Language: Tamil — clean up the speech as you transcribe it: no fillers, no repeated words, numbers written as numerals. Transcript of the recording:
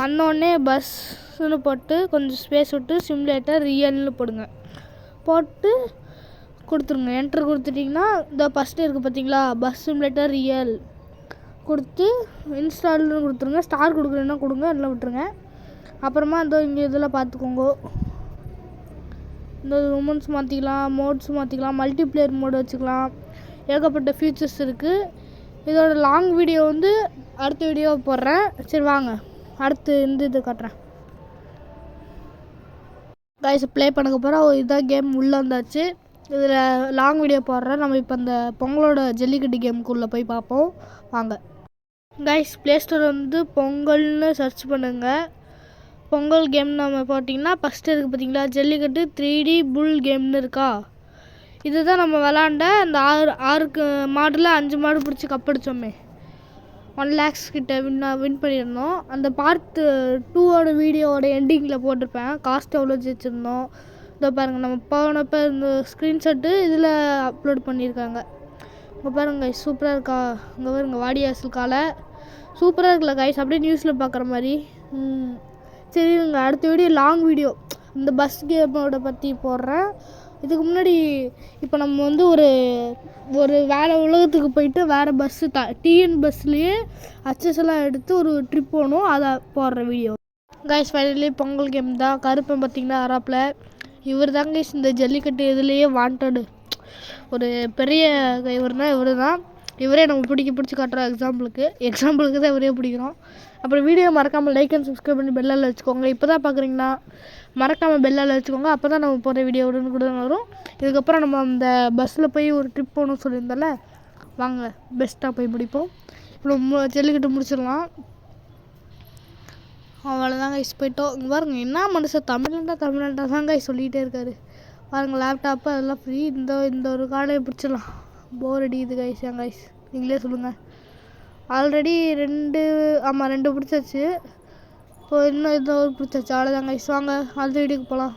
அன்னோடனே பஸ்ஸுன்னு போட்டு கொஞ்சம் ஸ்பேஸ் விட்டு சிமுலேட்டர் ரியல்னு போடுங்க. போட்டு கொடுத்துருங்க. என்ட்ரு கொடுத்துட்டிங்கன்னா இந்த ஃபஸ்ட்டு இருக்குது பார்த்தீங்களா, பஸ் சிமுலேட்டர் ரியல் கொடுத்து இன்ஸ்டால்னு கொடுத்துருங்க. ஸ்டார் கொடுக்குறேன்னா கொடுங்க, எல்லாம் விட்டுருங்க. அப்புறமா இந்த இங்கே இதில் பார்த்துக்கோங்க, இந்த உமன்ஸ் மாற்றிக்கலாம், மோட்ஸ் மாற்றிக்கலாம், மல்டிப்ளேயர் மோடு வச்சுக்கலாம். ஏகப்பட்ட ஃபீச்சர்ஸ் இருக்குது. இதோட லாங் வீடியோ வந்து அடுத்த வீடியோ போடுறேன். சரி வாங்க அடுத்து இது காட்டுறேன். கைஸ் ப்ளே பண்ணக்க போகிறோம். இதான் கேம் உள்ளே வந்தாச்சு. இதில் லாங் வீடியோ போடுறேன். நம்ம இப்போ அந்த பொங்கலோட ஜல்லிக்கட்டு கேமுக்குள்ளே போய் பார்ப்போம் வாங்க. கைஸ் ப்ளே ஸ்டோர் வந்து பொங்கல்னு சர்ச் பண்ணுங்கள். பொங்கல் கேம் நம்ம போட்டிங்கன்னா ஃபஸ்ட்டு இருக்குது பார்த்தீங்களா, ஜல்லிக்கட்டு 3D புல் கேம்னு இருக்கா. இதுதான் நம்ம விளாண்ட அந்த 6 மாடில் 5 மாடு பிடிச்சி கப்படிச்சோமே, 1 lakhs கிட்ட வின் பண்ணியிருந்தோம். அந்த பார்ட் 2 வீடியோவோட எண்டிங்கில் போட்டிருப்பேன் காஸ்ட் எவ்வளோ ஜெயிச்சிருந்தோம். இதோ பாருங்கள், நம்ம போனப்போ இந்த ஸ்க்ரீன்ஷாட்டு இதில் அப்லோட் பண்ணியிருக்காங்க. இங்கே பாருங்க கைஸ், சூப்பராக இருக்கா. இங்கே பாருங்க வாடியாசல் காலை சூப்பராக இருக்குல்ல கைஸ், அப்படியே நியூஸில் பார்க்குற மாதிரி. சரி இங்கே அடுத்த வீடியோ லாங் வீடியோ இந்த பஸ் கேமோட பற்றி போடுறேன். இதுக்கு முன்னாடி இப்போ நம்ம வந்து ஒரு வேறு உலகத்துக்கு போயிட்டு வேறு பஸ்ஸு டிஎன் பஸ்லேயே அச்சஸ்லாம் எடுத்து ஒரு ட்ரிப் போகணும், அதை போடுற video. Guys finally Pongal game தான். கருப்பன் பார்த்திங்கன்னா அராப்பில் இவர் தான் கைஸ் இந்த ஜல்லிக்கட்டு இதுலேயே வாண்டடு ஒரு பெரிய இவர்னால் இவர் தான். இவரே நம்ம பிடிச்சி காட்டுறோம். எக்ஸாம்பிளுக்கு தான் இவரே பிடிக்கிறோம். அப்புறம் வீடியோ மறக்காமல் லைக் அண்ட் சப்ஸ்கிரைப் பண்ணி பெல்லால் வச்சுக்கோங்க. இப்போ தான் பார்க்குறீங்கன்னா மறக்காமல் பெல்லால் வச்சுக்கோங்க. அப்போ தான் நம்ம போகிற வீடியோ உடனுக்குடன் வரும். இதுக்கப்புறம் நம்ம அந்த பஸ்ஸில் போய் ஒரு ட்ரிப் போகணும்னு சொல்லியிருந்தால, வாங்க பெஸ்ட்டாக போய் முடிப்போம். இப்போ ஜல்லிக்கட்டு முடிச்சிடலாம். அவ்வளோதாங்க கைஸ் போயிட்டோம். இங்கே பாருங்க என்ன மனுஷன் தமிழ்நாட்டா தான் கைஸ் சொல்லிகிட்டே இருக்காரு. பாருங்கள் லேப்டாப்பு அதெல்லாம் ஃப்ரீ. இந்த ஒரு கார்டை பிடிச்சிடலாம். போர் அடிக்குது கைஸ். ஏன் கைஸ் நீங்களே சொல்லுங்கள். ஆல்ரெடி 2 பிடிச்சாச்சு. இப்போ இன்னும் ஒரு பிடிச்சாச்சு. அவ்வளோதான் கைஸ், வாங்க அடுத்த வீடியோக்கு போகலாம்.